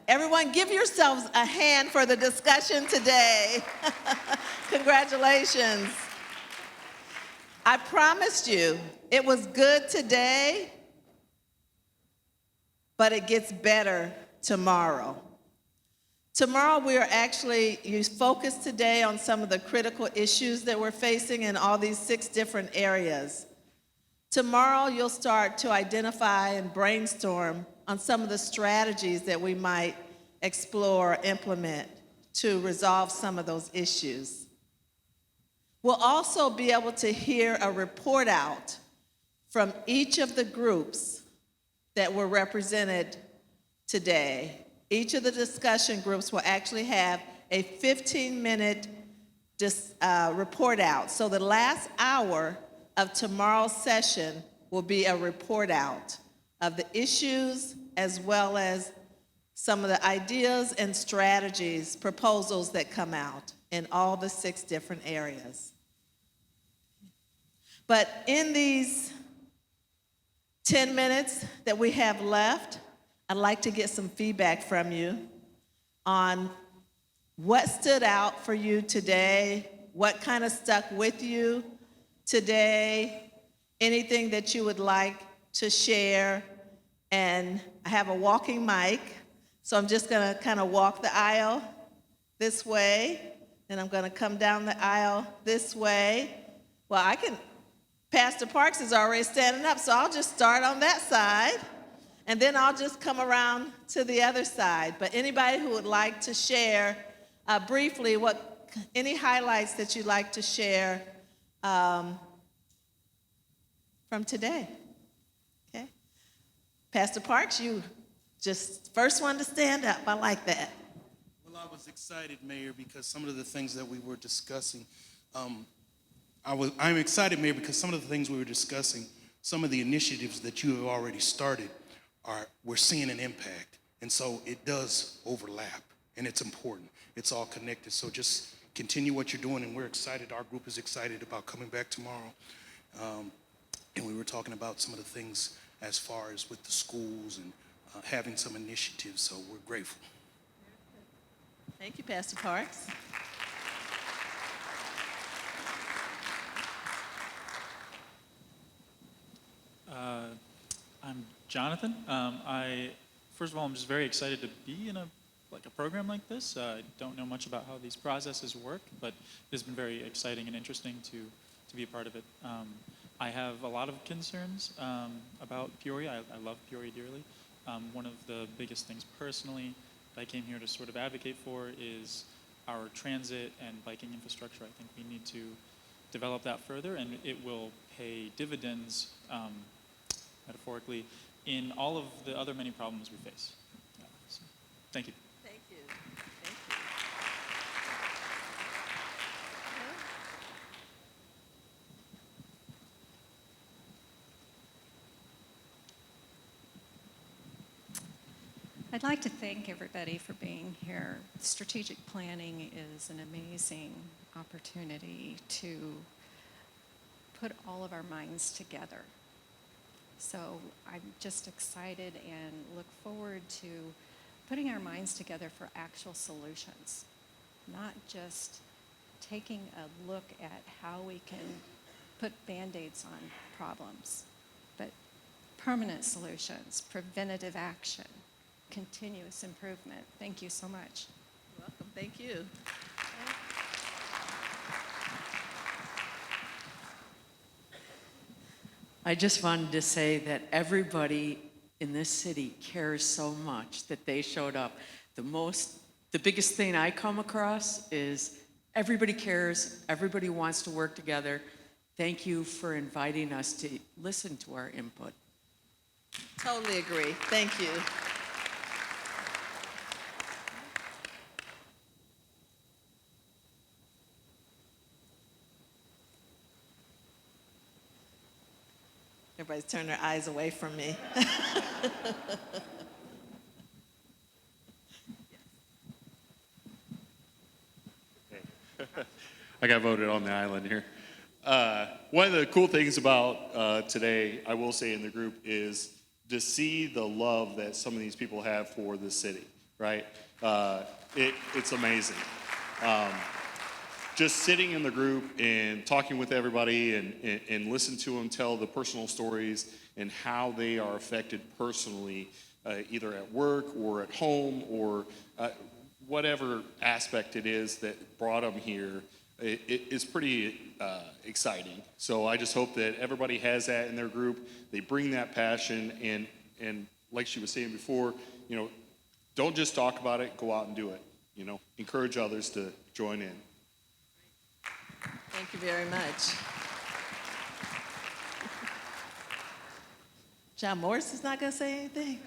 Everyone, give yourselves a hand for the discussion today. Congratulations. I promised you it was good today, but it gets better tomorrow. Tomorrow you focused today on some of the critical issues that we're facing in all these 6 different areas. Tomorrow you'll start to identify and brainstorm on some of the strategies that we might explore or implement to resolve some of those issues. We'll also be able to hear a report out from each of the groups that were represented today. Each of the discussion groups will actually have a 15-minute report out. So the last hour of tomorrow's session will be a report out of the issues as well as some of the ideas and strategies, proposals that come out in all the 6 different areas. But in these 10 minutes that we have left, I'd like to get some feedback from you on what stood out for you today, what kind of stuck with you today, anything that you would like to share. And I have a walking mic, so I'm just gonna kind of walk the aisle this way, and I'm gonna come down the aisle this way. Well, Pastor Parks is already standing up, so I'll just start on that side, and then I'll just come around to the other side. But anybody who would like to share briefly any highlights that you'd like to share from today? Okay. Pastor Parks, you just first one to stand up. I like that. Well, I was excited, Mayor, because some of the things that we were discussing, I'm excited, Mayor, because some of the things we were discussing, some of the initiatives that you have already started, we're seeing an impact. And so it does overlap, and it's important. It's all connected. So just continue what you're doing, and we're excited. Our group is excited about coming back tomorrow. And we were talking about some of the things as far as with the schools and having some initiatives, so we're grateful. Thank you, Pastor Parks. I'm Jonathan. First of all, I'm just very excited to be in a program like this. I don't know much about how these processes work, but it's been very exciting and interesting to be a part of it. I have a lot of concerns about Peoria. I love Peoria dearly. One of the biggest things personally that I came here to sort of advocate for is our transit and biking infrastructure. I think we need to develop that further, and it will pay dividends, metaphorically, in all of the other many problems we face. So, thank you. Thank you. I'd like to thank everybody for being here. Strategic planning is an amazing opportunity to put all of our minds together. So I'm just excited and look forward to putting our minds together for actual solutions, not just taking a look at how we can put Band-Aids on problems, but permanent solutions, preventative action, continuous improvement. Thank you so much. You're welcome. Thank you. I just wanted to say that everybody in this city cares so much that they showed up. The biggest thing I come across is everybody cares, everybody wants to work together. Thank you for inviting us to listen to our input. Totally agree. Thank you. Everybody's turned their eyes away from me. I got voted on the island here. One of the cool things about today, I will say in the group, is to see the love that some of these people have for the city. right? It's amazing. Just sitting in the group and talking with everybody and listen to them tell the personal stories and how they are affected personally, either at work or at home or whatever aspect it is that brought them here, it's pretty exciting. So I just hope that everybody has that in their group. They bring that passion and like she was saying before, don't just talk about it, go out and do it. Encourage others to join in. Thank you very much. John Morris is not going to say anything?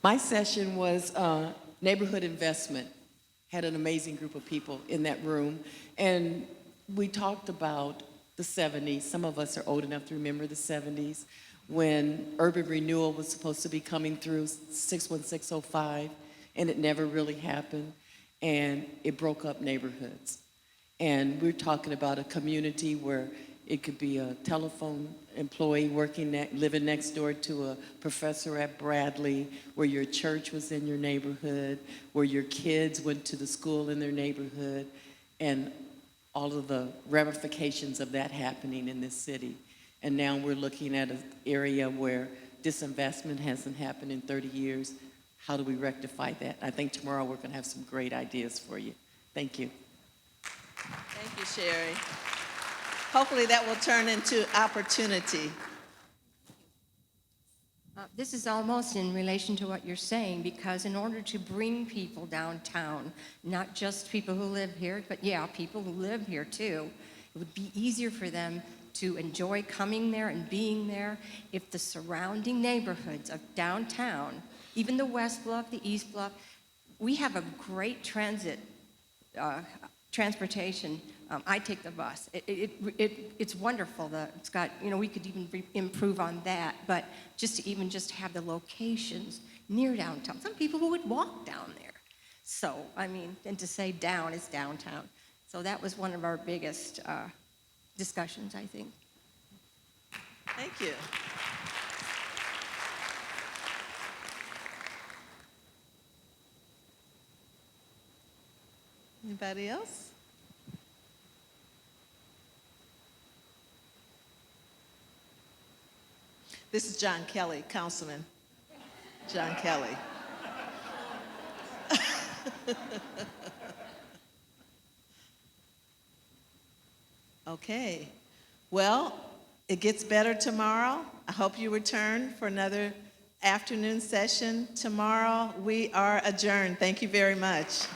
My session was neighborhood investment. Had an amazing group of people in that room. And we talked about the 70s. Some of us are old enough to remember the 70s when urban renewal was supposed to be coming through 61605, and it never really happened. And it broke up neighborhoods. And we're talking about a community where it could be a telephone employee living next door to a professor at Bradley, where your church was in your neighborhood, where your kids went to the school in their neighborhood, and all of the ramifications of that happening in this city. And now we're looking at an area where disinvestment hasn't happened in 30 years. How do we rectify that? I think tomorrow we're going to have some great ideas for you. Thank you. Thank you, Sherry. Hopefully that will turn into opportunity. This is almost in relation to what you're saying, because in order to bring people downtown, not just people who live here, but yeah, people who live here too, it would be easier for them to enjoy coming there and being there if the surrounding neighborhoods of downtown, even the West Bluff, the East Bluff, we have a great transportation. I take the bus. It's wonderful. It's got, we could even improve on that, but just to have the locations near downtown. Some people who would walk down there. So, and to say down is downtown. So that was one of our biggest discussions, I think. Thank you. Anybody else? This is John Kelly, Councilman John Kelly. Okay. Well, it gets better tomorrow. I hope you return for another afternoon session tomorrow. We are adjourned. Thank you very much.